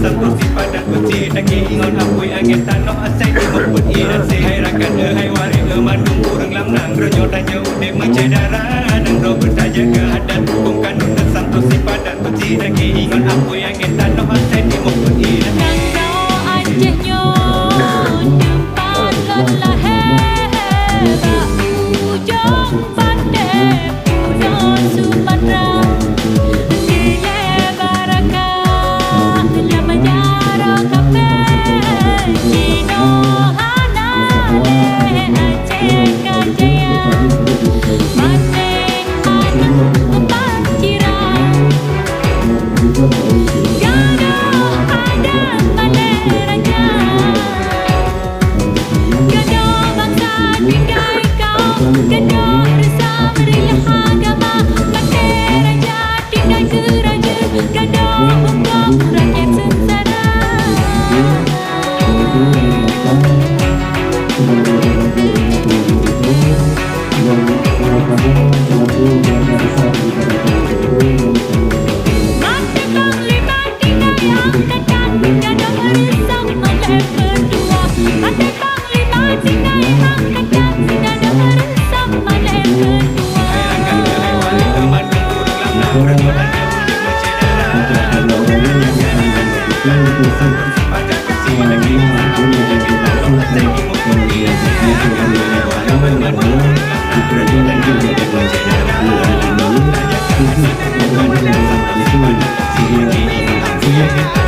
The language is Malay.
santos si padan putih Daki ingon apui angin tanah asai di memput inasi Hai rakan hai wari mandung kurang lam nang Ronyo tanya udah mencedara Nang ro bertajaga hadat hukum kanun dan santos si padan putih Daki ingon apui angin tanah asai di memput inasi Nang ro anjehnya nyempan lelah hebat ujung pandai punya Sumatera Gile barakah lama jaro kafe Cino hana Aceh kajaya Maning anu umpan cirang Gado ada maleranya Gado bangsa tinggai kau Gado rasa meriah agama Mati raja tinggai ke raja Gado untuk rakyat sengsara Mati panglima tinggai angkatan Gado meresap malam berdua Mati panglima tinggai angkatan Gado meresap malam berdua Hai wali mandung kurang lam nang Ronyo tanya udah mencedara Nang ro bertajaga santos si padan putih Daki ingon apui angin tanah asai di memput inasi Hai rakan hai wali mandung kurang lam nang Ronyo tanya udah mencedara Nang ro bertajaga santos si padan putih Daki ingon apui angin tanah